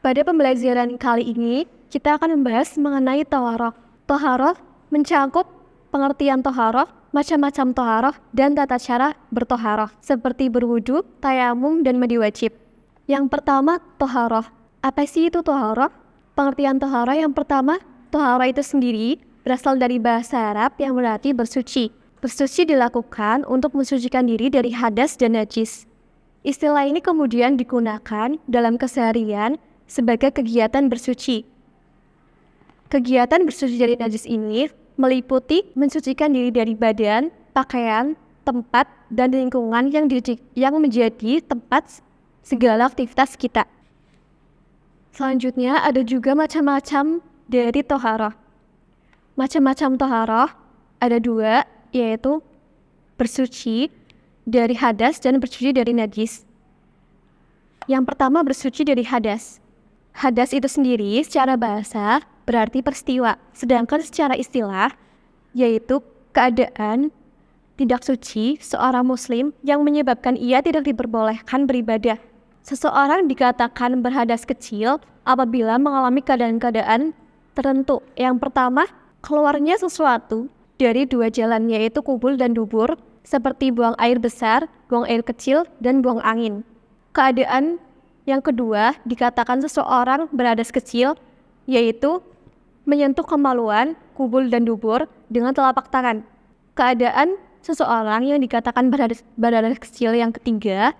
Pada pembelajaran kali ini, kita akan membahas mengenai taharah. Taharah mencakup pengertian taharah, macam-macam taharah, dan tata cara bertaharah, seperti berwudu, tayamum, dan mandi wajib. Yang pertama, taharah. Apa sih itu taharah? Pengertian taharah yang pertama, taharah itu sendiri berasal dari bahasa Arab yang berarti bersuci. Bersuci dilakukan untuk mensucikan diri dari hadas dan najis. Istilah ini kemudian digunakan dalam keseharian sebagai kegiatan bersuci. Kegiatan bersuci dari najis ini meliputi mensucikan diri dari badan, pakaian, tempat, dan lingkungan yang menjadi tempat segala aktivitas kita. Selanjutnya ada juga macam-macam dari toharah. Macam-macam toharah ada dua, yaitu bersuci dari hadas dan bersuci dari najis. Yang pertama bersuci dari hadas. Hadas itu sendiri secara bahasa berarti peristiwa, sedangkan secara istilah yaitu keadaan tidak suci seorang muslim yang menyebabkan ia tidak diperbolehkan beribadah. Seseorang dikatakan berhadas kecil apabila mengalami keadaan-keadaan tertentu. Yang pertama, keluarnya sesuatu dari dua jalan, yaitu kubul dan dubur, seperti buang air besar, buang air kecil, dan buang angin. Keadaan yang kedua dikatakan seseorang berhadas kecil, yaitu menyentuh kemaluan, kubul dan dubur dengan telapak tangan. Keadaan seseorang yang dikatakan berhadas kecil yang ketiga,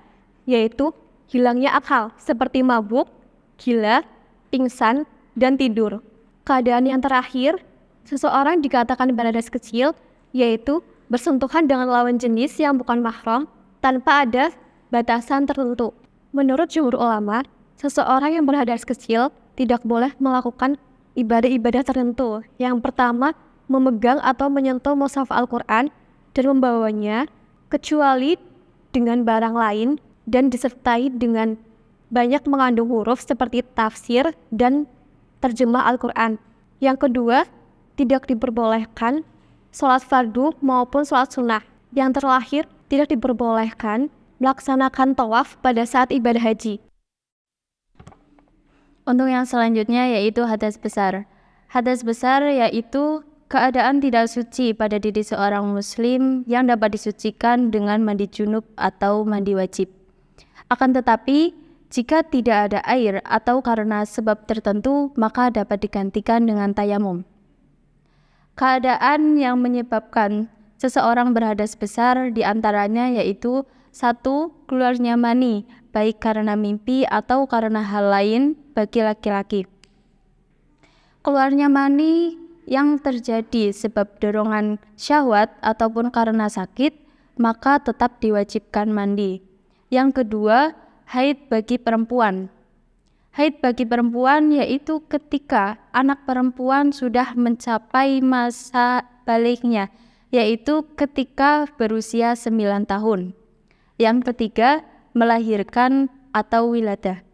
yaitu hilangnya akal, seperti mabuk, gila, pingsan, dan tidur. Keadaan yang terakhir, seseorang dikatakan berhadas kecil, yaitu bersentuhan dengan lawan jenis yang bukan mahram tanpa ada batasan tertentu. Menurut jumhur ulama, seseorang yang berhadas kecil tidak boleh melakukan ibadah-ibadah tertentu. Yang pertama, memegang atau menyentuh mushaf Al-Quran dan membawanya, kecuali dengan barang lain dan disertai dengan banyak mengandung huruf seperti tafsir dan terjemah Al-Quran. Yang kedua, tidak diperbolehkan sholat fardu maupun sholat sunnah. Yang terakhir, tidak diperbolehkan melaksanakan tawaf pada saat ibadah haji. Untuk yang selanjutnya yaitu hadas besar. Hadas besar yaitu keadaan tidak suci pada diri seorang muslim yang dapat disucikan dengan mandi junub atau mandi wajib. Akan tetapi, jika tidak ada air atau karena sebab tertentu, maka dapat digantikan dengan tayamum. Keadaan yang menyebabkan seseorang berhadas besar diantaranya yaitu 1. Keluarnya mani, baik karena mimpi atau karena hal lain bagi laki-laki. Keluarnya mani yang terjadi sebab dorongan syahwat ataupun karena sakit, maka tetap diwajibkan mandi. Yang kedua, haid bagi perempuan. Haid bagi perempuan yaitu ketika anak perempuan sudah mencapai masa baliknya, yaitu ketika berusia 9 tahun. Yang ketiga, melahirkan atau wiladah.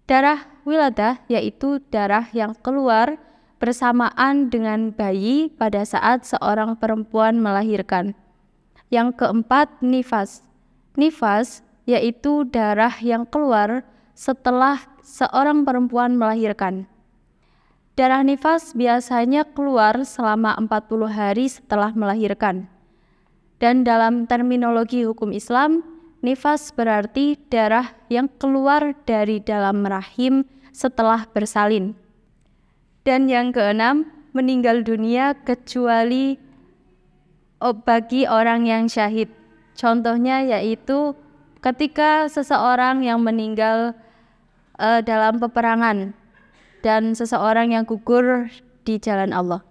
Darah wiladah yaitu darah yang keluar bersamaan dengan bayi pada saat seorang perempuan melahirkan. Yang keempat, nifas. Nifas yaitu darah yang keluar setelah seorang perempuan melahirkan. Darah nifas biasanya keluar selama 40 hari setelah melahirkan. Dan dalam terminologi hukum Islam, nifas berarti darah yang keluar dari dalam rahim setelah bersalin. Dan yang keenam, meninggal dunia kecuali bagi orang yang syahid. Contohnya yaitu ketika seseorang yang meninggal dalam peperangan dan seseorang yang gugur di jalan Allah.